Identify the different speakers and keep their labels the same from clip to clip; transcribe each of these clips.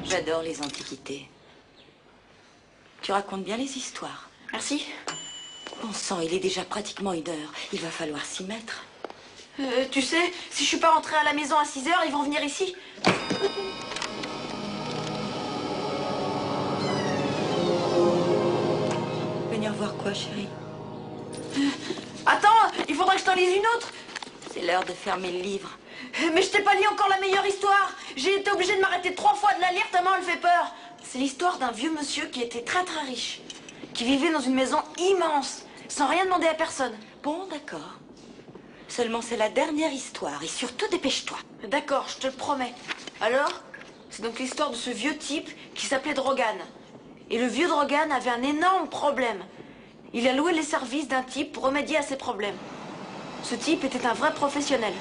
Speaker 1: J'adore les antiquités. Tu racontes bien les histoires.
Speaker 2: Merci.
Speaker 1: Bon sang, il est déjà pratiquement 1h. Il va falloir s'y mettre.
Speaker 2: Tu sais, si je suis pas rentrée à la maison à 6h, ils vont venir ici.
Speaker 1: Venir voir quoi, chérie?
Speaker 2: Attends, il faudra que je t'en lise une autre.
Speaker 1: C'est l'heure de fermer le livre.
Speaker 2: Mais je t'ai pas lu encore la meilleure histoire. J'ai été obligée de m'arrêter 3 fois de la lire tellement elle fait peur. C'est l'histoire d'un vieux monsieur qui était très très riche, qui vivait dans une maison immense, sans rien demander à personne.
Speaker 1: Bon, d'accord. Seulement, c'est la dernière histoire. Et surtout, dépêche-toi.
Speaker 2: D'accord, je te le promets. Alors, c'est donc l'histoire de ce vieux type qui s'appelait Drogan. Et le vieux Drogan avait un énorme problème. Il a loué les services d'un type pour remédier à ses problèmes. Ce type était un vrai professionnel.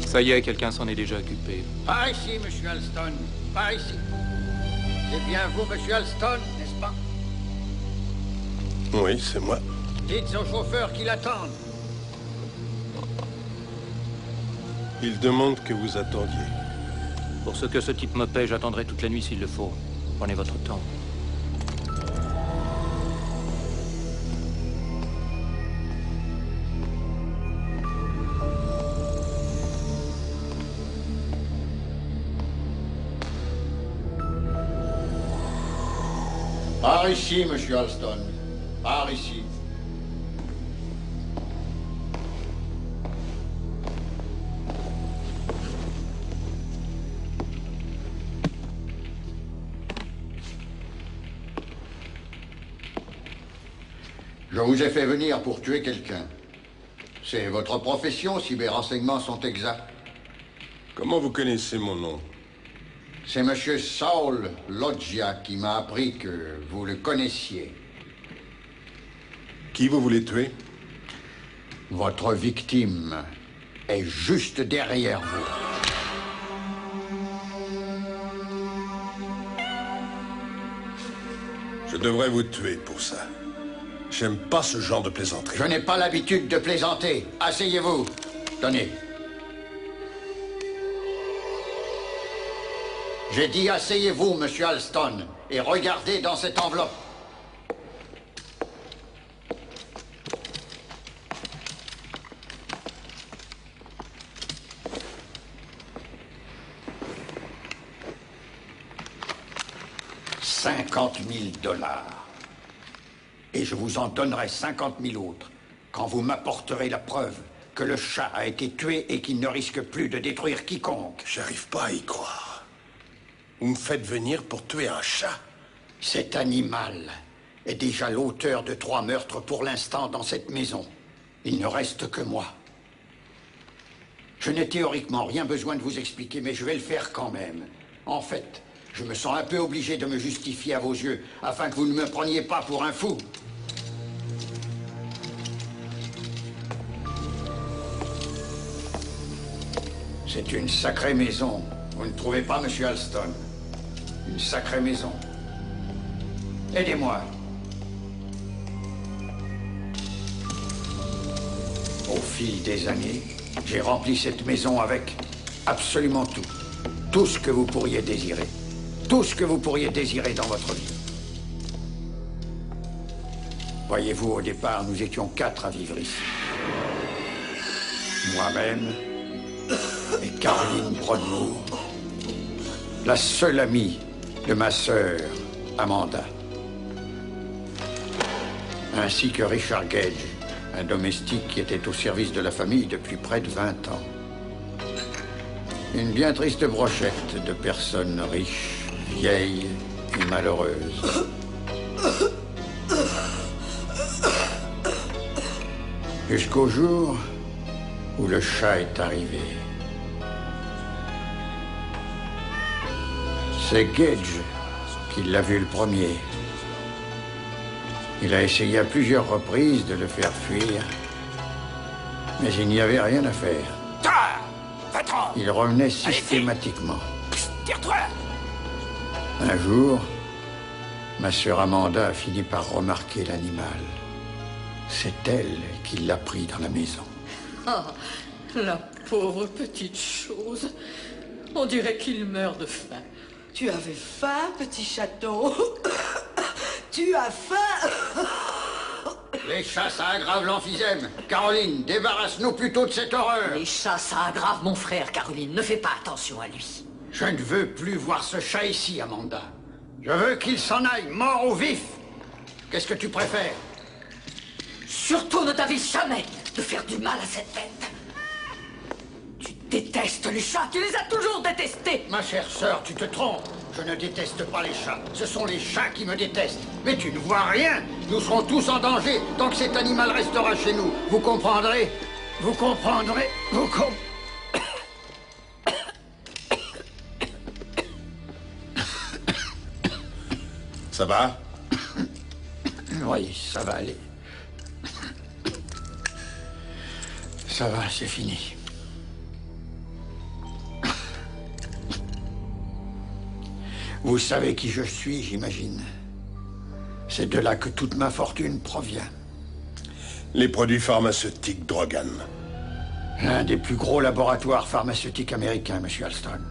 Speaker 3: Ça y est, quelqu'un s'en est déjà occupé.
Speaker 4: Par ici, monsieur Alston. Par ici. C'est bien vous, monsieur Alston, n'est-ce pas?
Speaker 5: Oui, c'est moi.
Speaker 4: Dites au chauffeur qu'il attende.
Speaker 5: Il demande que vous attendiez.
Speaker 3: Pour ce que ce type me paie, j'attendrai toute la nuit s'il le faut. Prenez votre temps.
Speaker 4: Par ici, monsieur Alston. Par ici. Je vous ai fait venir pour tuer quelqu'un. C'est votre profession si mes renseignements sont exacts.
Speaker 5: Comment vous connaissez mon nom?
Speaker 4: C'est monsieur Saul Loggia qui m'a appris que vous le connaissiez.
Speaker 5: Qui vous voulez tuer?
Speaker 4: Votre victime est juste derrière vous.
Speaker 5: Je devrais vous tuer pour ça. J'aime pas ce genre de plaisanterie.
Speaker 4: Je n'ai pas l'habitude de plaisanter. Asseyez-vous. Tenez. J'ai dit asseyez-vous, monsieur Alston, et regardez dans cette enveloppe. $50 000. Et je vous en donnerai 50 000 autres quand vous m'apporterez la preuve que le chat a été tué et qu'il ne risque plus de détruire quiconque.
Speaker 5: J'arrive pas à y croire. Vous me faites venir pour tuer un chat?
Speaker 4: Cet animal est déjà l'auteur de 3 meurtres pour l'instant dans cette maison. Il ne reste que moi. Je n'ai théoriquement rien besoin de vous expliquer, mais je vais le faire quand même. En fait, je me sens un peu obligé de me justifier à vos yeux, afin que vous ne me preniez pas pour un fou. C'est une sacrée maison. Vous ne trouvez pas, monsieur Alston? Une sacrée maison. Aidez-moi. Au fil des années, j'ai rempli cette maison avec absolument tout. Tout ce que vous pourriez désirer. Tout ce que vous pourriez désirer dans votre vie. Voyez-vous, au départ, nous étions 4 à vivre ici. Moi-même et Caroline Broadmoor, la seule amie de ma sœur, Amanda. Ainsi que Richard Gage, un domestique qui était au service de la famille depuis près de 20 ans. Une bien triste brochette de personnes riches, vieilles et malheureuses. Jusqu'au jour où le chat est arrivé. C'est Gage qu'il l'a vu le premier. Il a essayé à plusieurs reprises de le faire fuir, mais il n'y avait rien à faire.
Speaker 6: Va-t'en!
Speaker 4: Il revenait systématiquement.
Speaker 6: Tire-toi!
Speaker 4: Un jour, ma sœur Amanda a fini par remarquer l'animal. C'est elle qui l'a pris dans la maison.
Speaker 7: Oh, la pauvre petite chose. On dirait qu'il meurt de faim.
Speaker 1: Tu avais faim, petit chaton. Tu as faim.
Speaker 4: Les chats, ça aggrave l'emphysème. Caroline, débarrasse-nous plutôt de cette horreur.
Speaker 7: Les chats, ça aggrave mon frère, Caroline. Ne fais pas attention à lui.
Speaker 4: Je ne veux plus voir ce chat ici, Amanda. Je veux qu'il s'en aille, mort ou vif. Qu'est-ce que tu préfères?
Speaker 7: Surtout ne t'avise jamais de faire du mal à cette bête. Tu détestes les chats, tu les as toujours détestés.
Speaker 4: Ma chère sœur, tu te trompes. Je ne déteste pas les chats. Ce sont les chats qui me détestent. Mais tu ne vois rien. Nous serons tous en danger tant que cet animal restera chez nous. Vous comprendrez? Vous comprendrez?
Speaker 5: Ça va?
Speaker 4: Oui, ça va aller. Ça va, c'est fini. Vous savez qui je suis, j'imagine. C'est de là que toute ma fortune provient.
Speaker 5: Les produits pharmaceutiques Drogan.
Speaker 4: L'un des plus gros laboratoires pharmaceutiques américains, Monsieur Alston.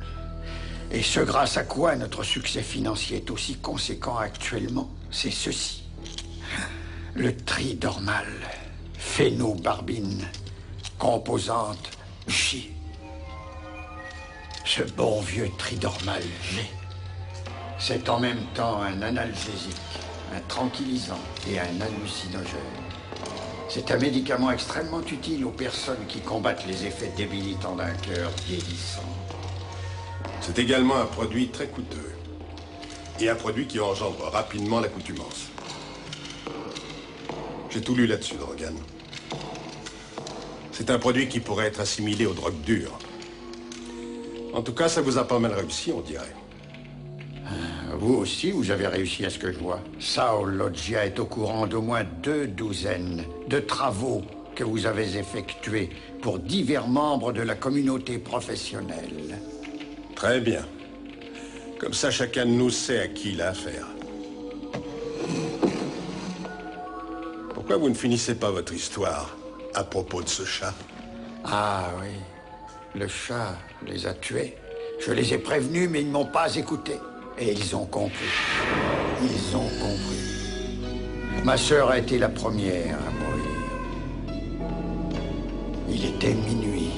Speaker 4: Et ce grâce à quoi notre succès financier est aussi conséquent actuellement, c'est ceci. Le tridormal, phénobarbine, composante J. Ce bon vieux tridormal G. C'est en même temps un analgésique, un tranquillisant et un hallucinogène. C'est un médicament extrêmement utile aux personnes qui combattent les effets débilitants d'un cœur vieillissant.
Speaker 5: C'est également un produit très coûteux. Et un produit qui engendre rapidement l'accoutumance. J'ai tout lu là-dessus, Drogan. C'est un produit qui pourrait être assimilé aux drogues dures. En tout cas, ça vous a pas mal réussi, on dirait.
Speaker 4: Vous aussi, vous avez réussi à ce que je vois. Saul Loggia est au courant d'au moins 2 douzaines de travaux que vous avez effectués pour divers membres de la communauté professionnelle.
Speaker 5: Très bien. Comme ça, chacun de nous sait à qui il a affaire. Pourquoi vous ne finissez pas votre histoire à propos de ce chat?
Speaker 4: Ah oui, le chat les a tués. Je les ai prévenus, mais ils ne m'ont pas écouté. Et ils ont compris. Ils ont compris. Ma sœur a été la première à mourir. Il était minuit.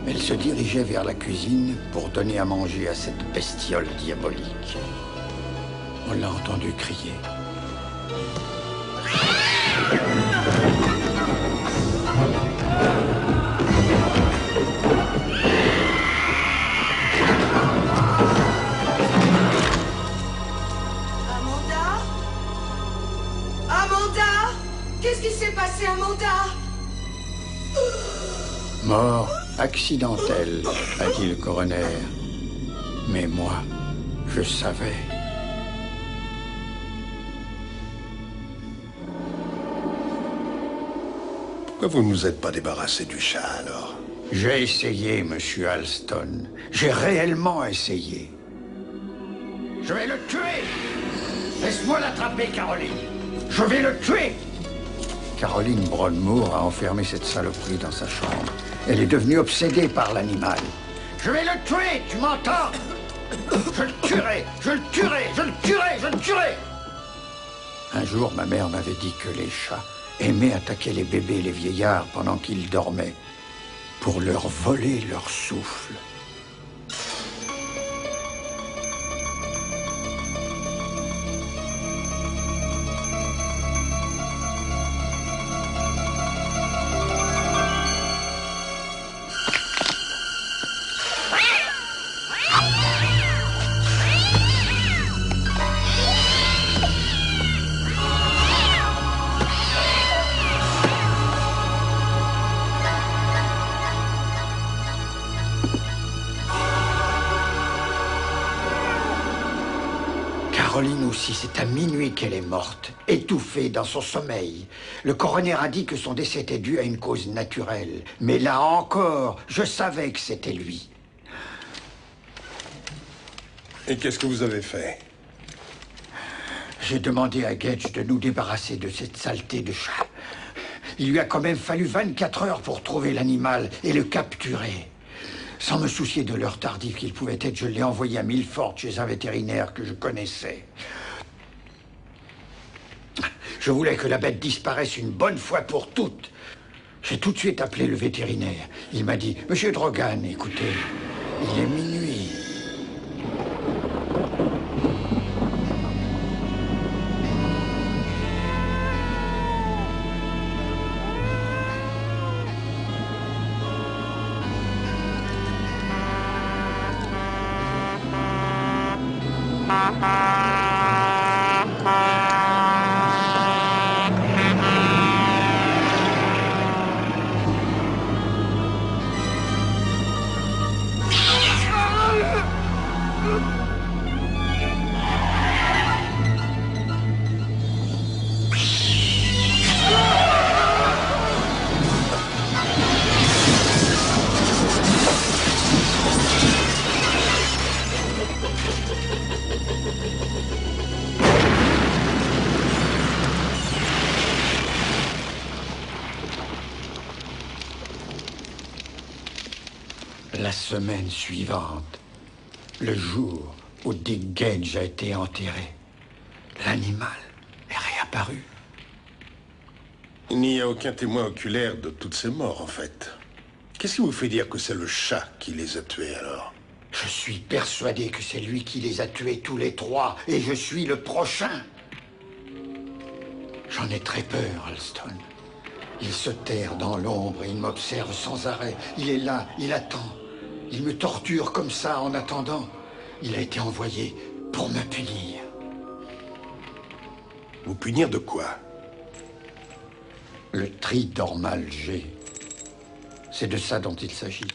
Speaker 4: Elle se dirigeait vers la cuisine pour donner à manger à cette bestiole diabolique. On l'a entendu crier.
Speaker 1: Qu'est-ce qui s'est passé, Amanda?
Speaker 4: Mort accidentelle, a dit le coroner. Mais moi, je savais.
Speaker 5: Pourquoi vous ne nous êtes pas débarrassé du chat, alors?
Speaker 4: J'ai essayé, monsieur Alston. J'ai réellement essayé. Je vais le tuer! Laisse-moi l'attraper, Caroline! Je vais le tuer! Caroline Broadmoor a enfermé cette saloperie dans sa chambre. Elle est devenue obsédée par l'animal. Je vais le tuer, tu m'entends? Je le tuerai, je le tuerai, je le tuerai, je le tuerai! Un jour, ma mère m'avait dit que les chats aimaient attaquer les bébés et les vieillards pendant qu'ils dormaient pour leur voler leur souffle. Caroline aussi, c'est à minuit qu'elle est morte, étouffée dans son sommeil. Le coroner a dit que son décès était dû à une cause naturelle. Mais là encore, je savais que c'était lui.
Speaker 5: Et qu'est-ce que vous avez fait?
Speaker 4: J'ai demandé à Gage de nous débarrasser de cette saleté de chat. Il lui a quand même fallu 24 heures pour trouver l'animal et le capturer. Sans me soucier de l'heure tardive qu'il pouvait être, je l'ai envoyé à Milford chez un vétérinaire que je connaissais. Je voulais que la bête disparaisse une bonne fois pour toutes. J'ai tout de suite appelé le vétérinaire. Il m'a dit, « Monsieur Drogan, écoutez, il est minuit. » La semaine suivante, le jour où Dick Gage a été enterré, l'animal est réapparu.
Speaker 5: Il n'y a aucun témoin oculaire de toutes ces morts, en fait. Qu'est-ce qui vous fait dire que c'est le chat qui les a tués, alors?
Speaker 4: Je suis persuadé que c'est lui qui les a tués tous les trois, et je suis le prochain. J'en ai très peur, Alston. Il se terre dans l'ombre et il m'observe sans arrêt. Il est là, il attend. Il me torture comme ça en attendant. Il a été envoyé pour me punir.
Speaker 5: Vous punir de quoi?
Speaker 4: Le tridormal G. C'est de ça dont il s'agit.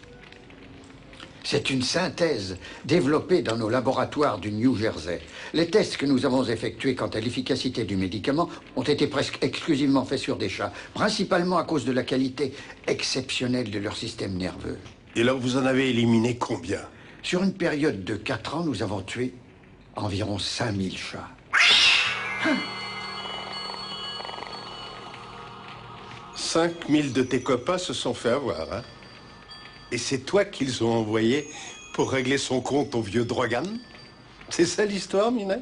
Speaker 4: C'est une synthèse développée dans nos laboratoires du New Jersey. Les tests que nous avons effectués quant à l'efficacité du médicament ont été presque exclusivement faits sur des chats, principalement à cause de la qualité exceptionnelle de leur système nerveux.
Speaker 5: Et alors, vous en avez éliminé combien?
Speaker 4: Sur une période de 4 ans, nous avons tué environ 5000 chats.
Speaker 5: 5000 de tes copains se sont fait avoir, hein? Et c'est toi qu'ils ont envoyé pour régler son compte au vieux Drogan? C'est ça l'histoire, Minet?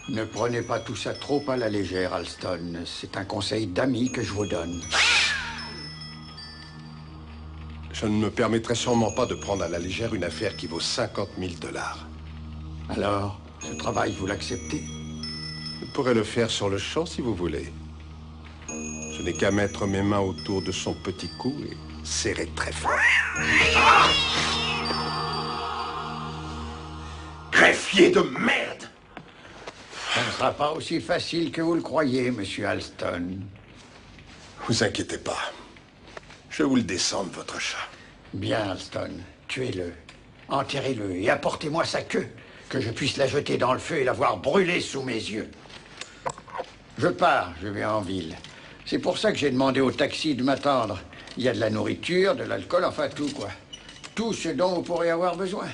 Speaker 4: Ne prenez pas tout ça trop à la légère, Alston. C'est un conseil d'ami que je vous donne.
Speaker 5: Je ne me permettrai sûrement pas de prendre à la légère une affaire qui vaut 50 000 $.
Speaker 4: Alors, ce travail, vous l'acceptez?
Speaker 5: Je pourrais le faire sur le champ si vous voulez. Je n'ai qu'à mettre mes mains autour de son petit cou et serrer très fort.
Speaker 6: Greffier de merde!
Speaker 4: Ça ne sera pas aussi facile que vous le croyez, monsieur Alston.
Speaker 5: Vous inquiétez pas. Je vais vous le descendre, votre chat.
Speaker 4: Bien, Alston. Tuez-le. Enterrez-le et apportez-moi sa queue, que je puisse la jeter dans le feu et la voir brûler sous mes yeux. Je pars, je vais en ville. C'est pour ça que j'ai demandé au taxi de m'attendre. Il y a de la nourriture, de l'alcool, enfin tout, quoi. Tout ce dont vous pourrez avoir besoin.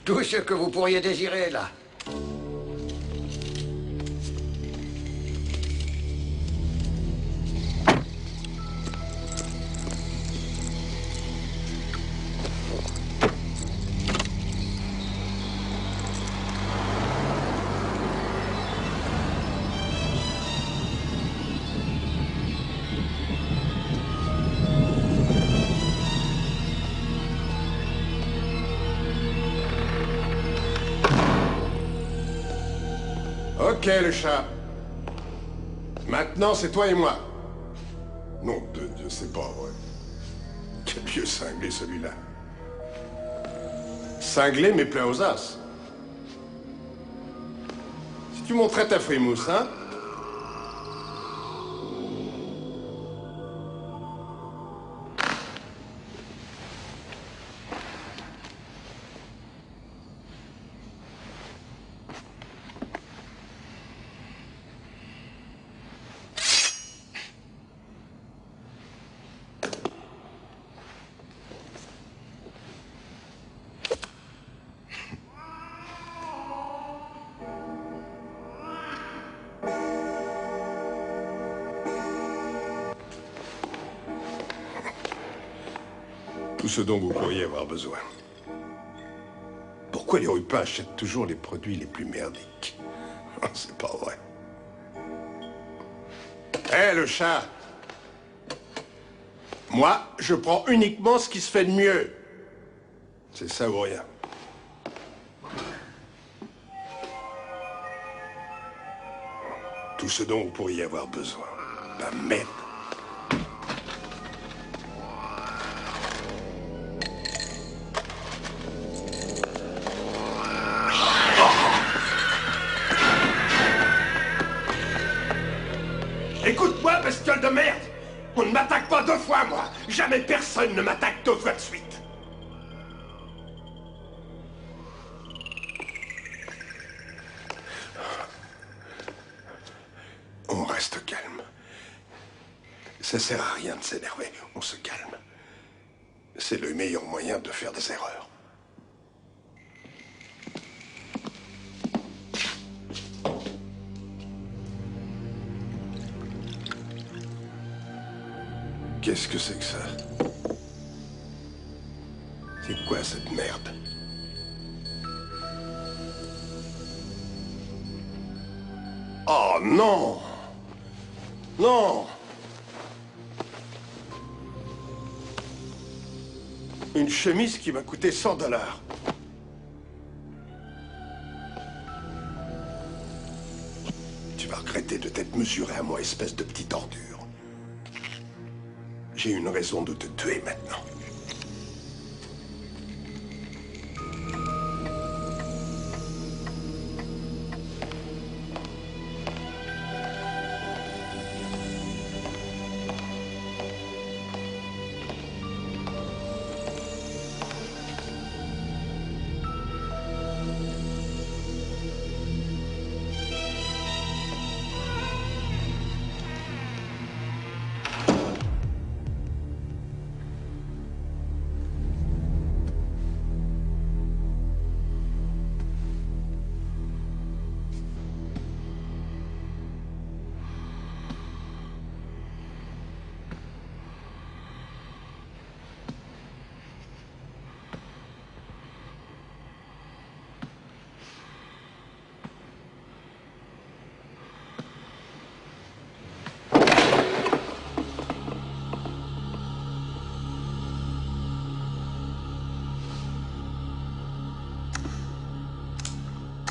Speaker 4: Tout ce que vous pourriez désirer, là.
Speaker 5: Ok, le chat. Maintenant, c'est toi et moi. Non, de Dieu, c'est pas vrai. Quel vieux cinglé, celui-là. Cinglé, mais plein aux as. Si tu montrais ta frimousse, hein? Tout ce dont vous pourriez avoir besoin. Pourquoi les Rupins achètent toujours les produits les plus merdiques? C'est pas vrai. Hé, le chat! Moi, je prends uniquement ce qui se fait de mieux. C'est ça ou rien. Tout ce dont vous pourriez avoir besoin. La merde.
Speaker 6: Écoute-moi, bestiole de merde! On ne m'attaque pas 2 fois, moi! Jamais personne ne m'attaque 2 fois de suite!
Speaker 5: On reste calme. Ça sert à rien de s'énerver. On se calme. C'est le meilleur moyen de faire des erreurs. Qu'est-ce que c'est que ça? C'est quoi cette merde? Oh non! Non! Une chemise qui m'a coûté $100. Tu vas regretter de t'être mesuré à moi, espèce de petite ordure. J'ai une raison de te tuer maintenant.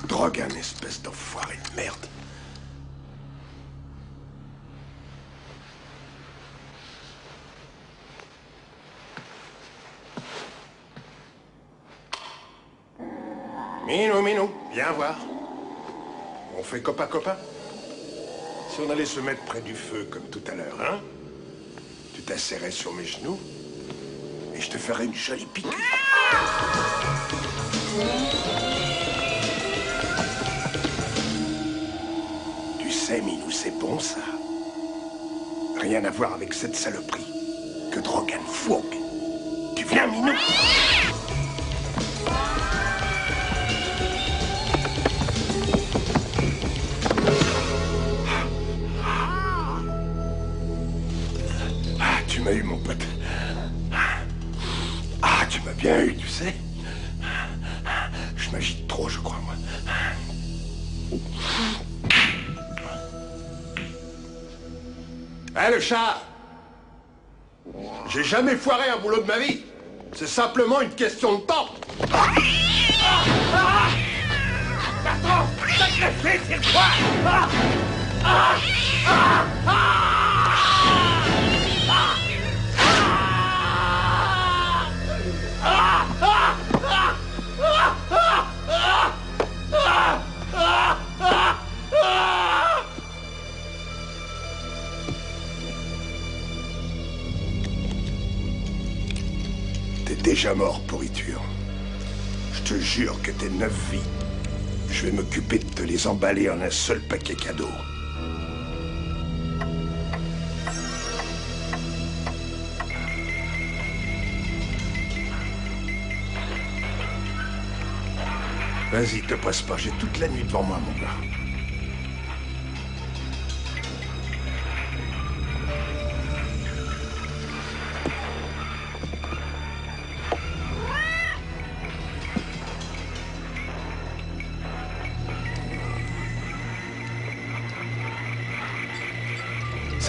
Speaker 5: Drogan, espèce d'enfoiré de merde. Minou, viens voir. On fait copain-copain? Si on allait se mettre près du feu comme tout à l'heure, hein? Tu t'asserrais sur mes genoux et je te ferais une jolie piqûre. Tu sais, Minou, c'est bon, ça. Rien à voir avec cette saloperie que Drogan fourgue. Tu viens, Minou? Tu m'as eu, mon pote. Ah, tu m'as bien eu, tu sais. Je m'agite trop, je crois, moi. Hé, le chat! J'ai jamais foiré un boulot de ma vie. C'est simplement une question de temps.
Speaker 6: Patron! Sacrifice, c'est quoi?
Speaker 5: T'es déjà mort, pourriture. Je te jure que tes 9 vies, je vais m'occuper de te les emballer en un seul paquet cadeau. Vas-y, te presse pas, j'ai toute la nuit devant moi, mon gars.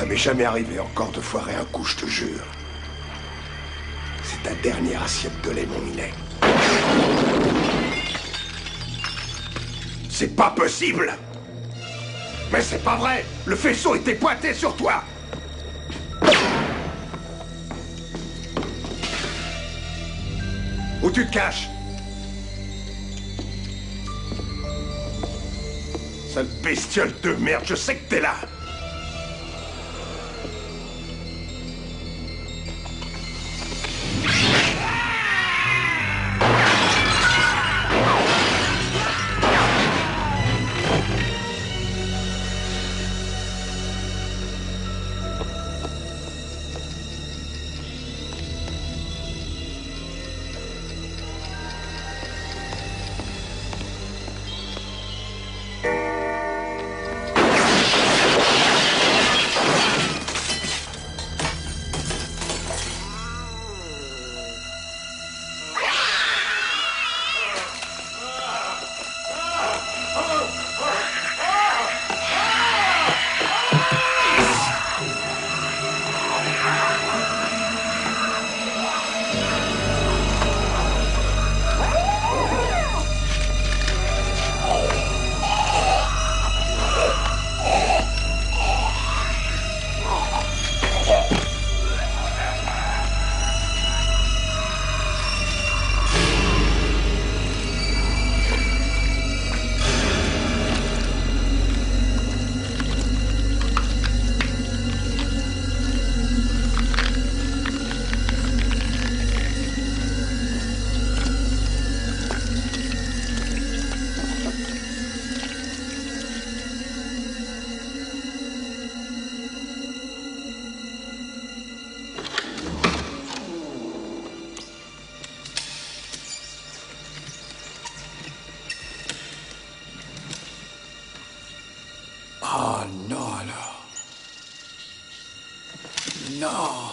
Speaker 5: Ça m'est jamais arrivé encore de foirer un coup, je te jure. C'est ta dernière assiette de lait, mon minet. C'est pas possible! Mais c'est pas vrai! Le faisceau était pointé sur toi! Où tu te caches? Sale bestiole de merde, je sais que t'es là!
Speaker 4: Ah non alors. Non.